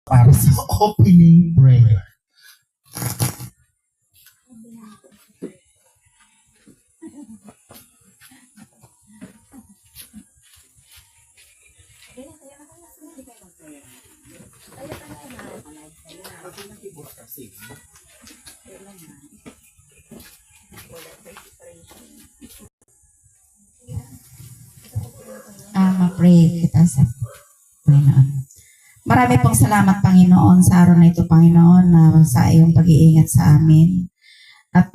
para sa opening prayer. Ma-pray kita sa Panginoon. Marami pong salamat, Panginoon, sa araw na ito, Panginoon, na sa iyong pag-iingat sa amin. At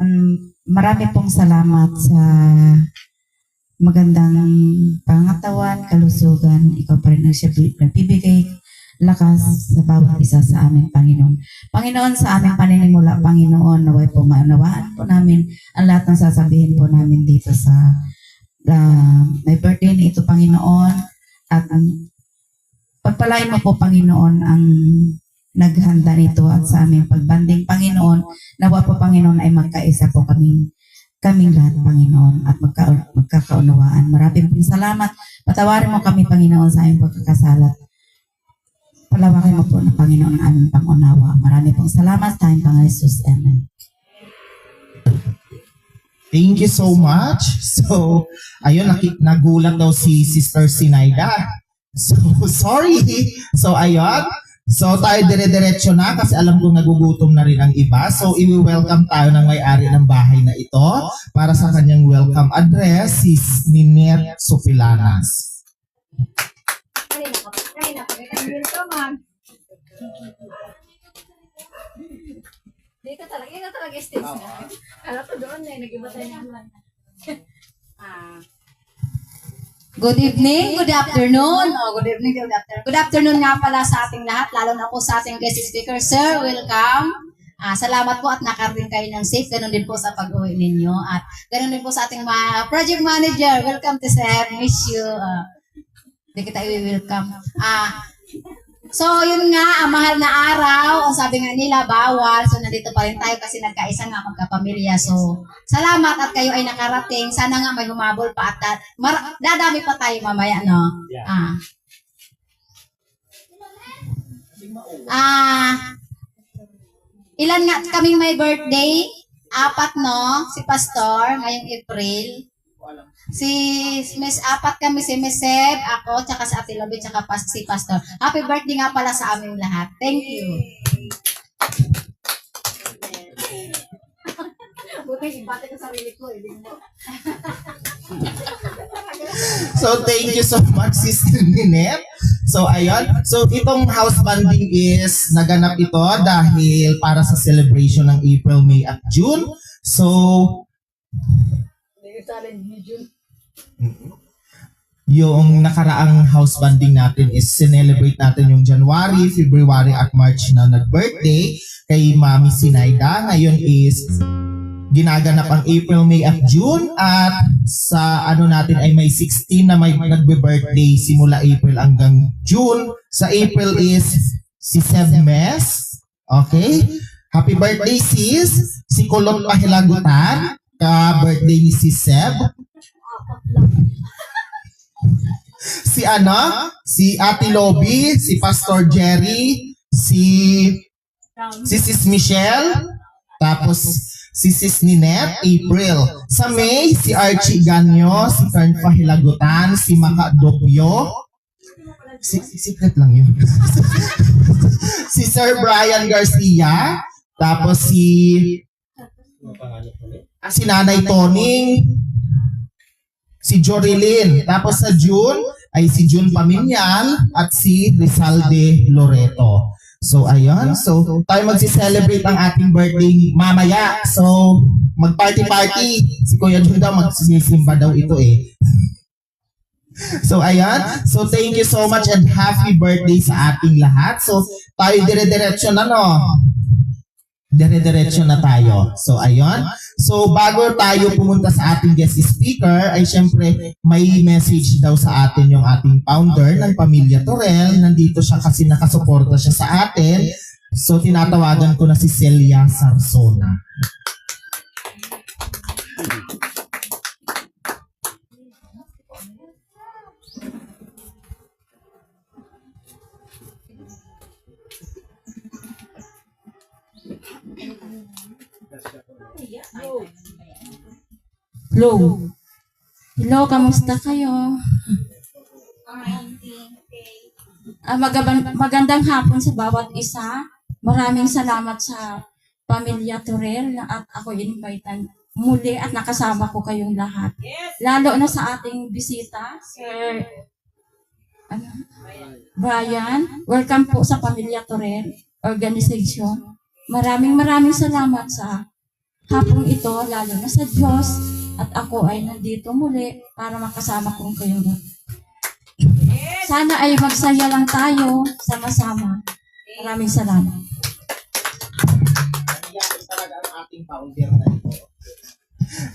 marami pong salamat sa magandang pangatawan, kalusugan. Ikaw pa rin ang nagbibigay lakas sa bawat isa sa amin, Panginoon. Panginoon, sa aming paninimula, Panginoon, naway po maunawaan po namin ang lahat ng sasabihin po namin dito sa may birthday na ito, Panginoon. At pagpalain mo po, Panginoon, ang naghanda nito at sa aming pagbanding, Panginoon. Nawa po, Panginoon, ay magkaisa po kaming lahat, Panginoon, at magkakaunawaan. Maraming salamat. Patawarin mo kami, Panginoon, sa aming pagkakasalat. Palawakin mo po na, Panginoon, ang aming pangunawa. Marami pong salamat sa aming Panginoon Jesus. Amen. Thank you so much. So, ayun, nagulat daw si Sister Sinaida. So, sorry. So, ayun. So, tayo dire-diretso na kasi alam kong nagugutom na rin ang iba. So, i-welcome tayo ng may-ari ng bahay na ito para sa kanyang welcome address, si Ninette Sopilanas. Dito talaga stage na. Kala ko doon na, nag-iba tayo naman. Good evening, good afternoon. Good evening, good afternoon. Good afternoon nga pala sa ating lahat, lalo na po sa ating guest speaker. Sir, welcome. Salamat po at nakarating kayo ng safe. Ganon din po sa pag-uwi ninyo. At ganon din po sa ating project manager. Welcome to sir. Miss you. Hindi kita i-welcome. So, yun nga, ang mahal na araw, ang sabi nga nila, bawal. So, nandito pa rin tayo kasi nagkaisa nga magkapamilya. So, salamat at kayo ay nakarating. Sana nga may humabol pa at dadami pa tayo mamaya, no? Ilan nga kaming may birthday? 4, no? Si Pastor, ngayong April. Si Miss 4 kami, si Miss Seb, ako, tsaka si Ate Lobby, tsaka si Pastor. Happy birthday nga pala sa aming lahat. Thank you. Buti, ibate ko sarili ko. So, thank you so much, Sister Ninette. So, ayun. So, itong house banding is naganap ito dahil para sa celebration ng April, May at June. So, yung nakaraang house banding natin is celebrate natin yung January, February at March na nag-birthday kay Mami Sinaida. Ngayon is ginaganap ang April, May at June at sa ano natin ay may 16 na may nagbe-birthday simula April hanggang June. Sa April is si Seb Mes. Okay? Happy birthday sis! Si Kulot Pahilagutan. Ka-birthday ni si Seb. Si Ate Lobby, si Pastor Jerry, si Sis Michelle, tapos si Sis Ninette, April. Sa May, si Archie Ganyo, si Kern Pahilagutan, si Maka Dopyo. Secret lang yun. Si Sir Brian Garcia, tapos si Nanay Toning, si Jorilyn. Tapos sa June ay si June Paminyal at si Rizalde Loreto. So ayun, so tayo magsi-celebrate ang ating birthday mamaya. So mag-party-party. Si Kuya Jun daw magsisimba daw ito eh. So ayan, so thank you so much and happy birthday sa ating lahat. So tayo dire-diretso na no. Dire-diretso na tayo. So, ayun. So, bago tayo pumunta sa ating guest speaker, ay syempre, may message daw sa atin yung ating founder ng Pamilya Torel. Nandito siya kasi nakasuporta siya sa atin. So, tinatawagan ko na si Celia Sarsona. Hello. Hello, kamusta kayo? Magandang hapon sa bawat isa. Maraming salamat sa Pamilya Torel na at ako inimbitan muli at nakasama ko kayong lahat. Lalo na sa ating bisita, Sir Brian. Welcome po sa Pamilya Torel Organization. Maraming salamat sa hapong ito, lalo na sa Diyos. At ako ay nandito muli para makasama ko kayong lahat. Sana ay magsaya lang tayo sama-sama. Maraming salamat. Talaga ang ating founder na ito.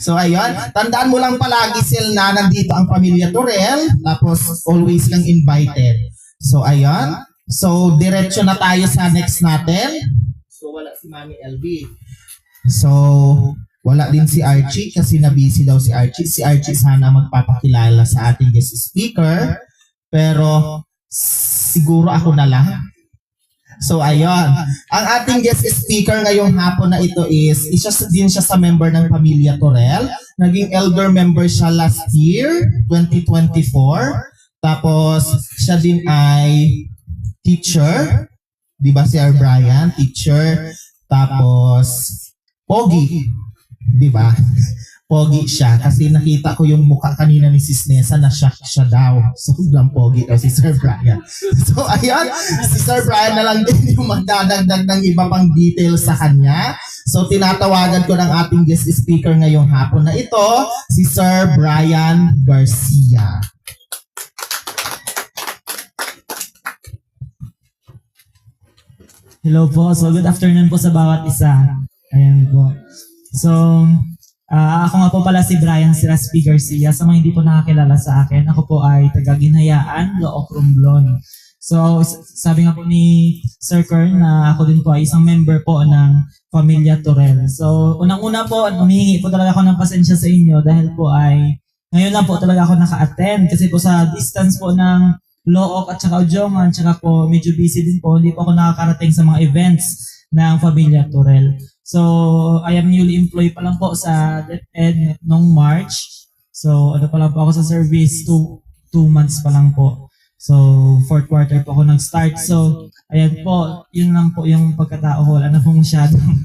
So ayun, tandaan mo lang palagi Sil na nandito ang Pamilya Torel, tapos always kang invited. So ayun, so diretso na tayo sa next natin. So wala si Mami LB. So wala din si Archie kasi na-busy daw si Archie. Si Archie sana magpapakilala sa ating guest speaker, pero siguro ako na lang. So ayun, ang ating guest speaker ngayong hapon na ito is isa din siya sa member ng Pamilya Torel. Naging elder member siya last year, 2024. Tapos siya din ay teacher, di ba si Brian? Teacher, tapos pogi, di ba? Pogi siya kasi nakita ko yung mukha kanina ni Sis Nessa na shock siya daw. So, sobrang pogi daw si Sir Brian. So, ayun, si Sir Brian na lang din yung magdadagdag ng iba pang details sa kanya. So, tinatawagan ko ng ating guest speaker ngayong hapon na ito, si Sir Brian Garcia. Hello po. So, good afternoon po sa bawat isa. Ayan po. So, ako nga po pala si Brian Siraspi Garcia. Sa mga hindi po nakakilala sa akin, ako po ay taga-Ginhayaan, Looc Romblon. So, sabi nga po ni Sir Kern na ako din po ay isang member po ng Pamilya Torel. So, unang-una po, humihingi po talaga ako ng pasensya sa inyo dahil po ay ngayon lang po talaga ako naka-attend kasi po sa distance po ng Looc at saka Udjongan, at saka po medyo busy din po, hindi po ako nakakarating sa mga events ng Pamilya Torel. So, I am newly employed pa lang po sa DepEd noong March. So, ano pa lang po ako sa service, 2 months pa lang po. So, 4th quarter po ako nag-start. So, ayan po, yun lang po yung pagkatao ko. Wala na po masyadong.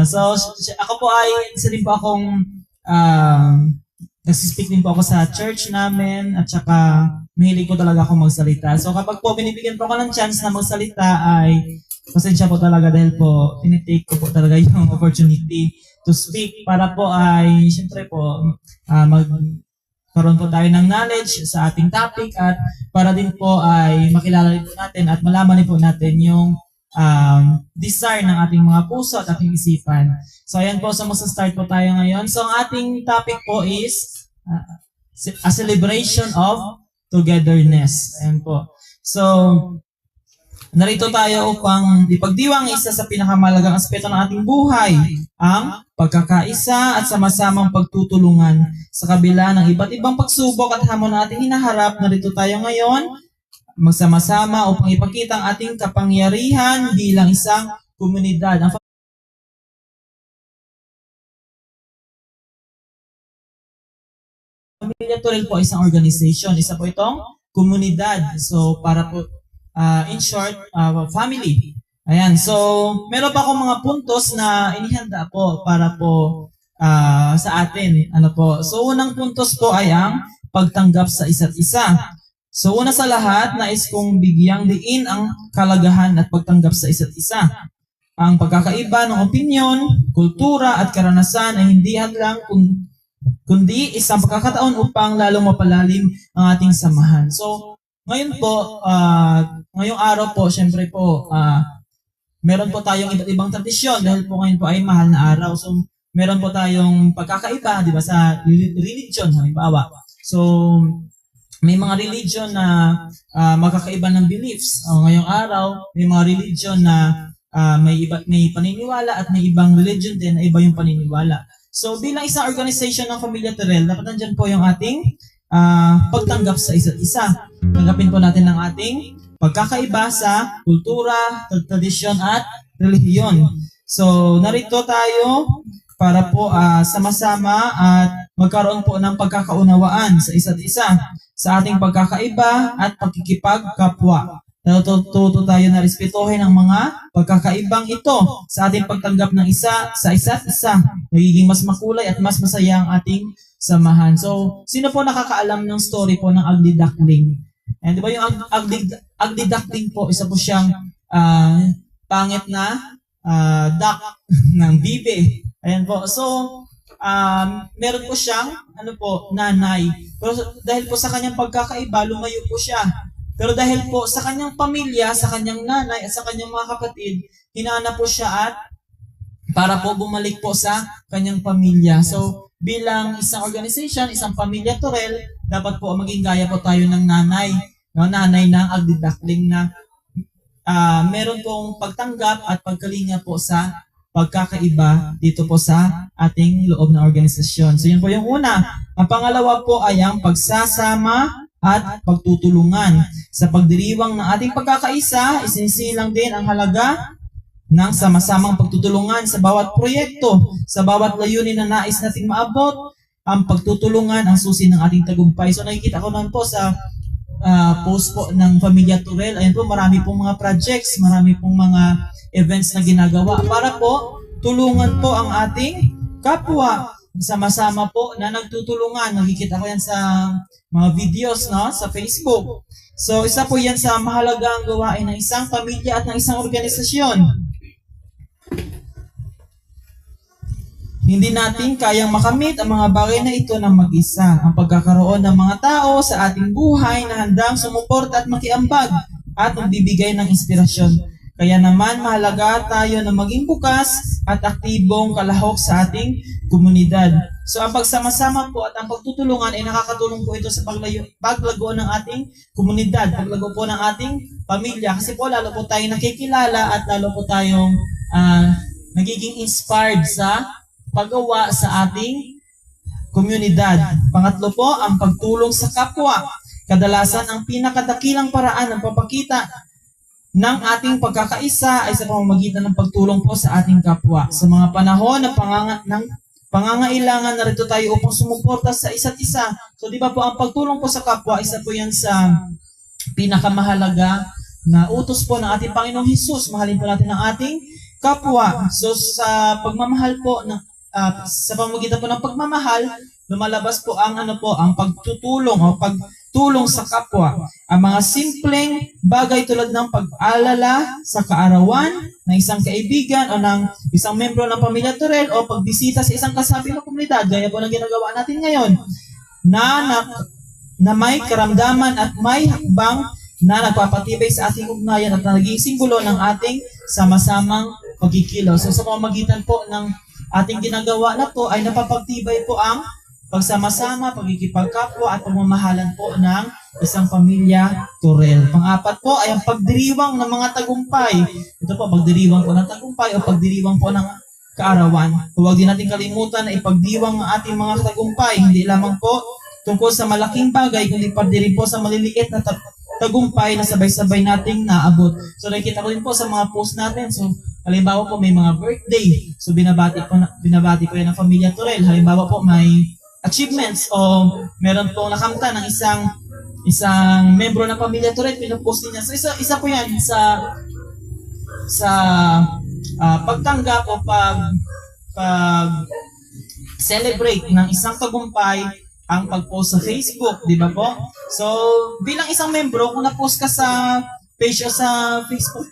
So, ako po ay, isa din po akong, nag-speak din po ako sa church namin at saka mahilig po talaga ako magsalita. So, kapag po binibigyan po ako ng chance na magsalita ay pasensya po talaga dahil po tinitake ko po talaga yung opportunity to speak para po ay syempre po magkaroon po tayo ng knowledge sa ating topic at para din po ay makilala rin po natin at malaman din po natin yung desire ng ating mga puso at ating isipan. So ayan po, so magsa-start po tayo ngayon. So ang ating topic po is a celebration of togetherness. Ayan po. So narito tayo upang ipagdiwang isa sa pinakamalagang aspeto ng ating buhay, ang pagkakaisa at sama-samang pagtutulungan. Sa kabila ng iba't ibang pagsubok at hamon na ating hinaharap, narito tayo ngayon, magsama-sama upang ipakita ang ating kapangyarihan bilang isang komunidad. Ang Pamilya Torel po ay isang organization. Isa po itong komunidad. So, para po in short, family. Ayan, so meron pa akong mga puntos na inihanda po para po sa atin. Ano po? So unang puntos po ay ang pagtanggap sa isa't isa. So una sa lahat, nais kong bigyang diin ang kalagahan at pagtanggap sa isa't isa. Ang pagkakaiba ng opinyon, kultura at karanasan ay hindi hadlang kundi isang pagkakataon upang lalong mapalalim ang ating samahan. So ngayon po, ngayong araw po, syempre po, meron po tayong iba't ibang tradisyon dahil po ngayon po ay mahal na araw. So, meron po tayong pagkakaiba, di ba, sa religion, halimbawa. So, may mga religion na magkakaiba ng beliefs. Ngayong araw, may mga religion na may paniniwala at may ibang religion din na iba yung paniniwala. So, bilang isang organization ng Pamilya Torel, dapat nandyan po yung ating pagtanggap sa isa't isa. Tanggapin po natin ang ating pagkakaiba sa kultura, tradisyon at relihiyon. So, narito tayo para po sama-sama at magkaroon po ng pagkakaunawaan sa isa't isa sa ating pagkakaiba at pagkikipagkapwa. Natututo tayo na respetuhin ang mga pagkakaibang ito sa ating pagtanggap ng isa sa isa't isa. Magiging mas makulay at mas masaya ang ating samahan. So, sino po nakakaalam ng story po ng Ugly Duckling? And di ba yung ugly duckling po, isa po siyang pangit na duck ng bibe. Ayan po. So, meron po siyang nanay. Pero dahil po sa kanyang pagkakaiba, lumayo po siya. Pero dahil po sa kanyang pamilya, sa kanyang nanay at sa kanyang mga kapatid, hinanap po siya at para po bumalik po sa kanyang pamilya. So, bilang isang organization, isang pamilya Torel, dapat po maging gaya po tayo ng nanay. No? Nanay ng Ugly Duckling na meron pong pagtanggap at pagkalinga po sa pagkakaiba dito po sa ating loob ng organisasyon. So yun po yung una. Ang pangalawa po ay ang pagsasama at pagtutulungan. Sa pagdiriwang ng ating pagkakaisa, isinisilang din ang halaga ng sama-samang pagtutulungan sa bawat proyekto, sa bawat layunin na nais nating maabot. Ang pagtutulungan ang susi ng ating tagumpay. So nakikita ko naman po sa post po ng Pamilya Torel. Ayan po, marami pong mga projects, marami pong mga events na ginagawa para po tulungan po ang ating kapwa. Sama-sama po na nagtutulungan. Nakikita ko yan sa mga videos sa Facebook. So isa po yan sa mahalagang gawain ng isang pamilya at ng isang organisasyon. Hindi natin kayang makamit ang mga bagay na ito ng mag-isa. Ang pagkakaroon ng mga tao sa ating buhay na handang sumuporta at makiambag at magbibigay ng inspirasyon. Kaya naman mahalaga tayo na maging bukas at aktibong kalahok sa ating komunidad. So ang pagsama-sama po at ang pagtutulungan ay nakakatulong po ito sa paglago ng ating komunidad, paglago po ng ating pamilya. Kasi po lalo po tayong nakikilala at lalo po tayong nagiging inspired sa paggawa sa ating komunidad. Pangatlo po, ang pagtulong sa kapwa. Kadalasan ang pinakadakilang paraan ng papakita ng ating pagkakaisa ay sa pamamagitan ng pagtulong po sa ating kapwa. Sa mga panahon ng pangangailangan, narito tayo upang sumuporta sa isa't isa. So di ba po ang pagtulong po sa kapwa, isa po yan sa pinakamahalaga na utos po ng ating Panginoong Hesus. Mahalin po natin ang ating kapwa. So sa pagmamahal po, sa pamamagitan po ng pagmamahal, lumalabas po ang ang pagtutulong o pagtulong sa kapwa. Ang mga simpleng bagay tulad ng pag-alala sa kaarawan ng isang kaibigan o ng isang membro ng Pamilya Torel o pagbisita sa isang kasapi ng komunidad, gaya po ng ginagawa natin ngayon, na may karamdaman at may hakbang na nagpapatibay sa ating ugnayan at naging simbolo ng ating sama-samang pagkikilos. So sa pamamagitan po ng ating ginagawa na to ay napapagtibay po ang pagsama-sama, pagkikipagkapwa at pamamahalan po ng isang pamilya Torel. Pang-apat po ay ang pagdiriwang ng mga tagumpay. Ito po, pagdiriwang po ng tagumpay o pagdiriwang po ng kaarawan. Huwag din natin kalimutan na ipagdiwang ang ating mga tagumpay. Hindi lamang po tungkol sa malaking bagay, kundi pati rin po sa maliliit na tagumpay na sabay-sabay nating naabot. So nakikita ko din po sa mga post natin. So halimbawa po may mga birthday. So binabati ko yan ng Pamilya Torel. Halimbawa po may achievements o meron pong nakamta ng isang membro ng Pamilya Torel, pinupost niya. So isa po yan sa pagtanggap o pag celebrate ng isang tagumpay ang pag-post sa Facebook, di ba po? So bilang isang membro, kung na-post ka sa page o sa Facebook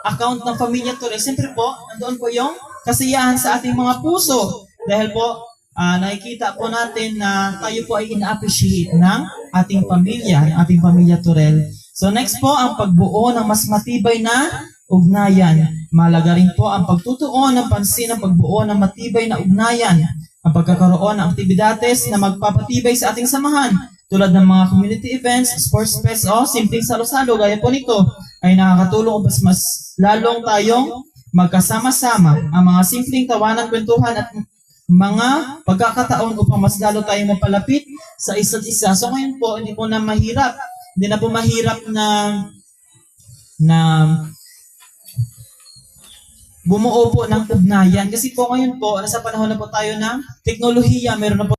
account ng Pamilya Torel, siyempre po, nandoon po yung kasiyahan sa ating mga puso. Dahil po, nakikita po natin na tayo po ay ina-appreciate ng ating pamilya, ng ating Pamilya Torel. So next po, ang pagbuo ng mas matibay na ugnayan. Mahalaga rin po ang pagtutuon ng pansin ng pagbuo ng matibay na ugnayan. Ang pagkakaroon ng aktibidades na magpapatibay sa ating samahan tulad ng mga community events, sports fest o simpleng salo-salo gaya po nito ay nakakatulong upang mas lalong tayong magkasama-sama. Ang mga simpleng tawanan, kwentuhan at mga pagkakataon upang mas lalo tayong mapalapit sa isa't isa. So ngayon po, hindi na po mahirap na bumuo po ng ugnayan. Kasi po ngayon po, nasa panahon na po tayo ng teknolohiya, meron na po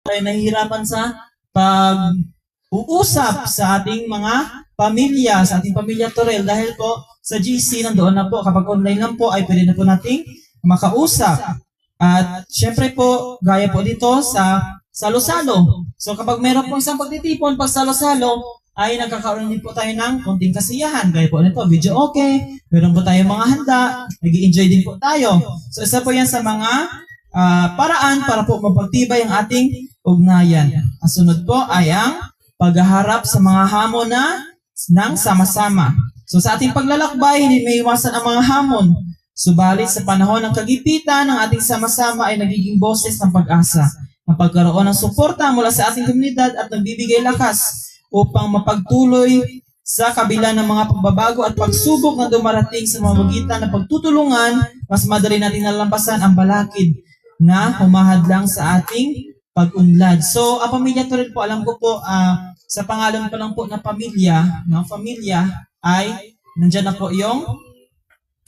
tayo nahihirapan sa pag-uusap sa ating mga pamilya, sa ating pamilya Torel, dahil po sa GC nandoon na po, kapag online lang po ay pwede na po nating makausap. At syempre po, gaya po dito sa salo-salo. So kapag meron po isang pagtitipon, pag salo-salo, ay nagkakaroon din po tayo ng konting kasiyahan. Gaya po nito, video okay, meron po tayong mga handa, nag-i-enjoy din po tayo. So isa po yan sa mga paraan para po mapagtibay ang ating ugnayan. Ang sunod po ay ang paghaharap sa mga hamon ng sama-sama. So sa ating paglalakbay, hindi may iwasan ang mga hamon. Subalit sa panahon ng kagipitan, ang ating sama-sama ay nagiging boses ng pag-asa, ng pagkaroon ng suporta mula sa ating komunidad at nagbibigay lakas upang mapagtuloy sa kabila ng mga pagbabago at pagsubok na dumarating sa mamamagitan ng pagtutulungan. Mas madali natin nalampasan ang balakid na humahadlang sa ating pag-unlad. So, ang pamilya Torel po, alam ko po, sa pangalan pa lang po na pamilya, ng pamilya, ay nandyan na po yung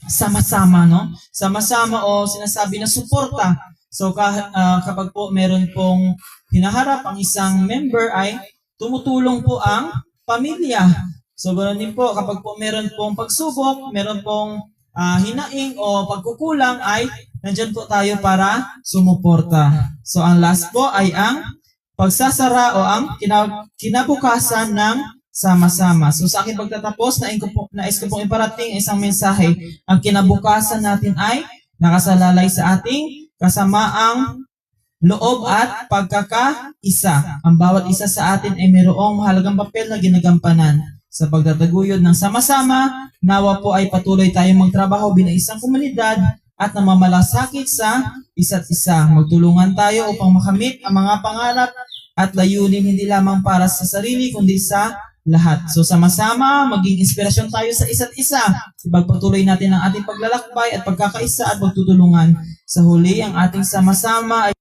sama-sama, no? Sama-sama o sinasabi na suporta. So, kapag po meron pong hinaharap ang isang member ay tumutulong po ang pamilya. So, ganoon din po, kapag po meron pong pagsubok, meron pong hinaing o pagkukulang ay nandyan po tayo para sumuporta. So, ang last po ay ang pagsasara o ang kinabukasan ng sama-sama. So, sa aking pagtatapos, nais ko pong iparating isang mensahe. Ang kinabukasan natin ay nakasalalay sa ating kasamaang loob at pagkakaisa. Ang bawat isa sa atin ay mayroong mahalagang papel na ginagampanan sa pagtataguyod ng sama-sama. Nawa po ay patuloy tayong magtrabaho bilang isang komunidad at namamalasakit sa isa't isa. Magtulungan tayo upang makamit ang mga pangarap at layunin hindi lamang para sa sarili kundi sa lahat. So sama-sama, maging inspirasyon tayo sa isa't isa. Ipagpatuloy natin ang ating paglalakbay at pagkakaisa at pagtutulungan. Sa huli, ang ating sama-sama ay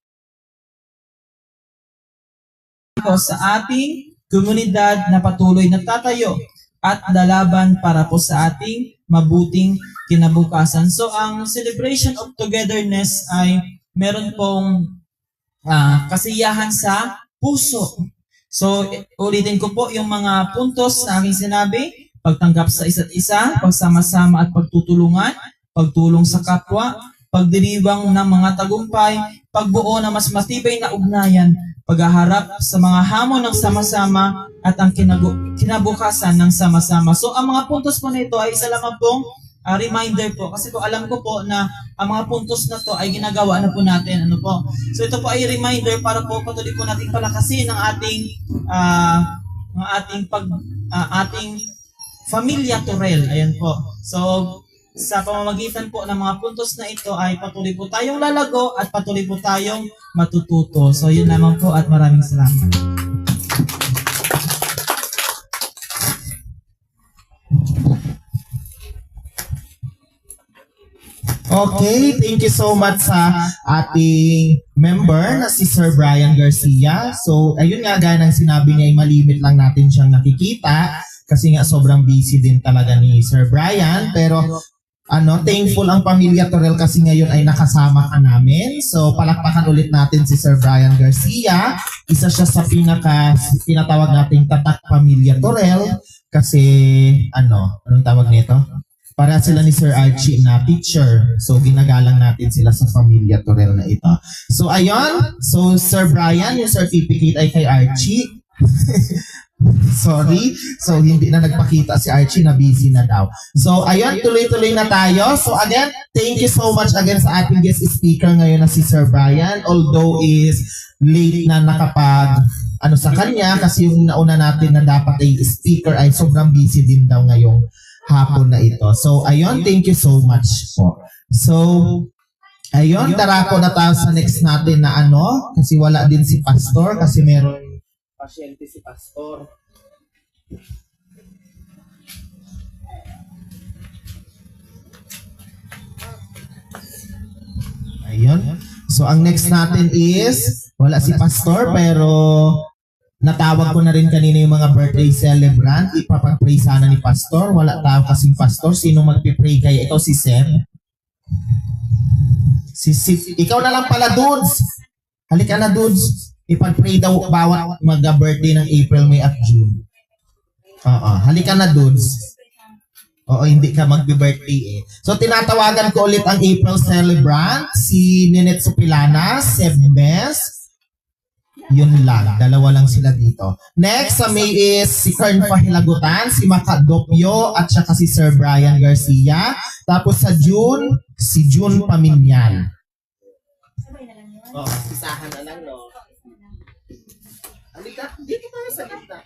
sa ating komunidad na patuloy na tatayo at lalaban para po sa ating mabuting kinabukasan. So, ang celebration of togetherness ay meron pong kasiyahan sa puso. So, ulitin ko po yung mga puntos na aking sinabi: pagtanggap sa isa't isa, pagsama-sama at pagtutulungan, pagtulong sa kapwa, pagdiriwang ng mga tagumpay, pagbuo ng mas matibay na ugnayan, paghaharap sa mga hamon ng sama-sama at ang kinabukasan ng sama-sama. So, ang mga puntos po na ito ay isa lamang pong reminder po. Kasi po alam ko po na ang mga puntos na to ay ginagawa na po natin. Ano po? So, ito po ay reminder para po patuloy po nating palakasin ang ating Familia Torel. Ayan po. So, sa pamamagitan po ng mga puntos na ito ay patuloy po tayong lalago at patuloy po tayong matututo. So, yun lamang po at maraming salamat. Okay, thank you so much sa ating member na si Sir Brian Garcia. So, ayun nga, gaya ng sinabi niya, ay malimit lang natin siyang nakikita kasi nga sobrang busy din talaga ni Sir Brian. Pero thankful ang Pamilya Torel kasi ngayon ay nakasama ka namin. So, palakpakan ulit natin si Sir Brian Garcia. Isa siya sa tinatawag nating Tatak Pamilya Torel kasi anong tawag nito? Para sila ni Sir Archie na teacher. So, ginagalang natin sila sa Pamilya Torel na ito. So, ayun. So, Sir Brian, yung certificate ay kay Archie. Sorry. So, hindi na nagpakita si Archie na busy na daw. So, ayun. Tuloy-tuloy na tayo. So, again, thank you so much again sa ating guest speaker ngayon na si Sir Brian. Although is late na nakapag sa kanya kasi yung nauna natin na dapat ay speaker ay sobrang busy din daw ngayong hapon na ito. So, ayun, thank you so much po. So, ayun, tara po na tayo sa next natin na kasi wala din si Pastor, kasi meron pasyente si Pastor. Ayun. So, ang next natin is, wala si Pastor, pero Natawag ko na rin kanina yung mga birthday celebrant. Ipapag-pray sana ni Pastor. Wala tao kasing Pastor. Sino magpipray kaya? Ikaw si Seb? Ikaw na lang pala, Dudes. Halika na, Dudes. Ipag-pray daw bawat mag-birthday ng April, May at June. Oo. Halika na, Dudes. Oo, hindi ka magbe-birthday eh. So, tinatawagan ko ulit ang April celebrant. Si Ninette Supilana, Seb Mes. Yun lang. Dalawa lang sila dito. Next, sa May is si Kern Pahilagutan, si Macadopio, at saka si Sir Brian Garcia. Tapos sa June, si June Paminyan. Oo, isahan na lang, no? Halika, dito tayo sa gitna.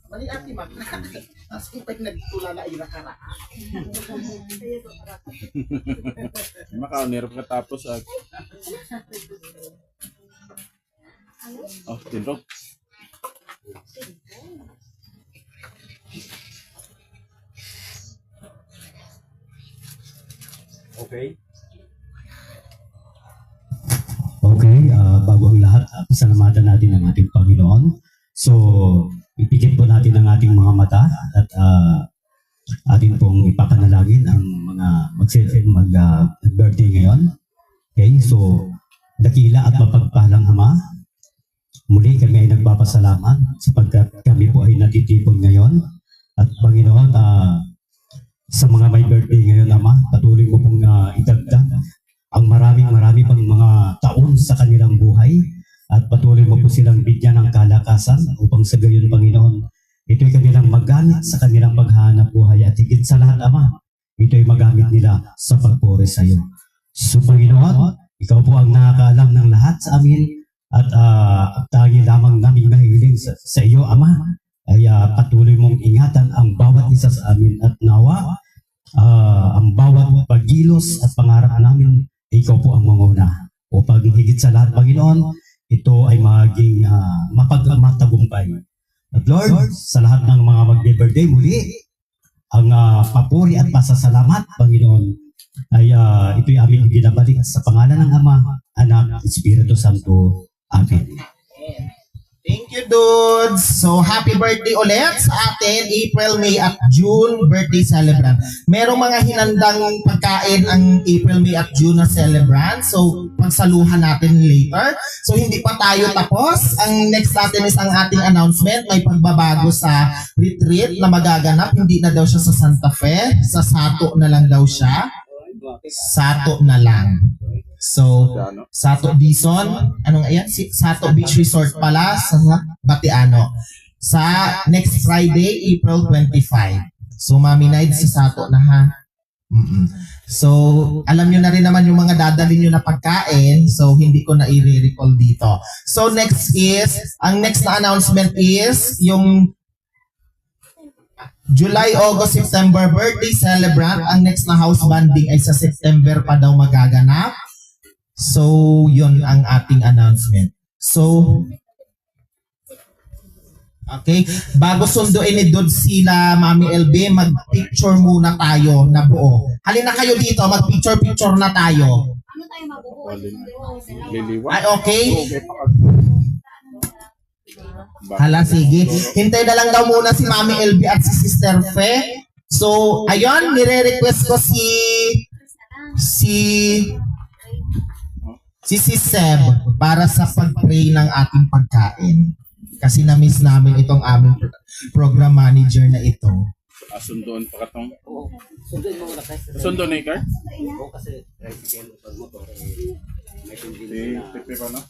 Mali ati mag. Tapos kung pag nagtulala ay nakaraan. Makaunirap ka tapos oh, tinrok. Okay. Okay, bago ang lahat, pasalamatan natin ang ating Panginoon. So, ipikit po natin ang ating mga mata at atin pong ipapanalangin ang mga mag-birthday ngayon. Okay, so, dakila at mapagpalang Ama, muli kami ay nagpapasalamat sapagkat kami po ay natitipon ngayon. At Panginoon, sa mga may birthday ngayon, Ama, patuloy mo pong idagdag ang marami pang mga taon sa kanilang buhay at patuloy mo po silang bigyan ng kalakasan upang sa gayon, Panginoon, ito'y kanilang magamit sa kanilang paghahanap buhay at higit sa lahat, Ama, ito'y magamit nila sa pagpuri sa iyo. So, Panginoon, ikaw po ang nakakaalam ng lahat sa amin at tangi lamang namin mahihiling sa iyo, Ama, ay patuloy mong ingatan ang bawat isa sa amin at nawa ang bawat paggilos at pangarap namin, ikaw po ang manguna. Upang higit sa lahat, Panginoon, ito ay maging matagumpay. At Lord, sa lahat ng mga mag-birthday muli, ang papuri at pasasalamat, Panginoon, ay ito'y aming binabalik sa pangalan ng Ama, Anak, Espiritu Santo. Amen. Thank you, dudes! So, happy birthday ulit sa atin, April, May at June birthday celebrant. Merong mga hinandang pagkain ang April, May at June na celebrant. So, pagsaluhan natin later. So, hindi pa tayo tapos. Ang next natin is ang ating announcement. May pagbabago sa retreat na magaganap. Hindi na daw siya sa Santa Fe. Sa Sato na lang daw siya. Sato na lang. So, Sato Bison, anong ayan? Sato Beach Resort pala sa Batiano. Sa next Friday, April 25. So, Mami Naid sa Sato na ha. So, alam nyo na rin naman yung mga dadalhin nyo na pagkain. So, hindi ko na i-recall dito. So, ang next na announcement is yung July, August, September birthday celebrant. Ang next na house banding ay sa September pa daw magaganap. So, yun ang ating announcement. So, okay. Bago sunduin ni Dod sila, Mami LB, mag-picture muna tayo na buo. Halina kayo dito, mag-picture-picture na tayo. Ano tayo mabubuhay? Liliwa. Ay, okay. Okay. Hala, sige. Hintay na lang daw muna si Mami LB at si Sister Fe. So, ayun, nire-request ko si Seb para sa pag-pray ng ating pagkain. Kasi na-miss namin itong aming program manager na ito. Sundoon pa katong. Sundoon na ikar? Pepe pa no?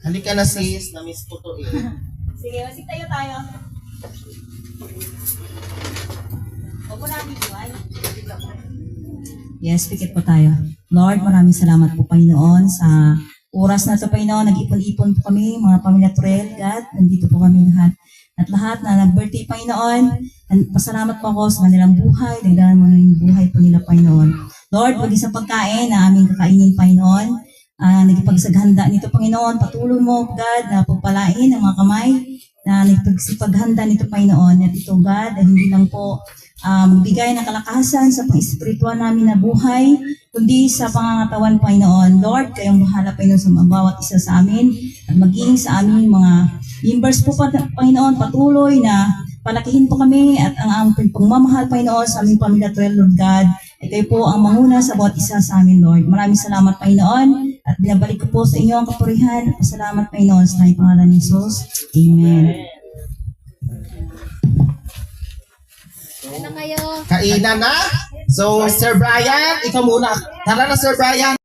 Halika na sis, na-miss ko to eh. Sige, masig tayo. Huwag mo namin buhay. Yes, pikit po tayo. Lord, maraming salamat po, Panginoon, sa oras na ito, Panginoon. Nag-ipon-ipon po kami, mga pamilya Turel, God. Nandito po kami lahat. At lahat na nag-birthday, Panginoon, pasalamat po ako sa kanilang buhay. Dagdagan mo na yung buhay po nila, Panginoon. Lord, pag sa pagkain na aming kakainin, Panginoon, nagipagsaghanda nito, Panginoon. Patuloy mo, God, na pagpalain ang mga kamay na nagpagsipaghanda nito, Panginoon. At ito, God, ay hindi lang po bigay ng kalakasan sa pang-espiritual namin na buhay, kundi sa pangangatawan, Panginoon. Lord, kayong bahala, Panginoon, sa bawat isa sa amin at maging sa aming mga members po, Panginoon, patuloy na palakihin po kami at ang aming pagmamahal, Panginoon, sa aming pamilya, Lord God. At kayo po ang manguna sa bawat isa sa amin, Lord. Maraming salamat, Panginoon, at binabalik ko po sa inyo ang kapurihan at pasalamat, Panginoon, sa tayong pangalan ni Jesus. Amen. Ano kayo? Kainan na. So, Sir Brian, ikaw muna. Tara na, Sir Brian.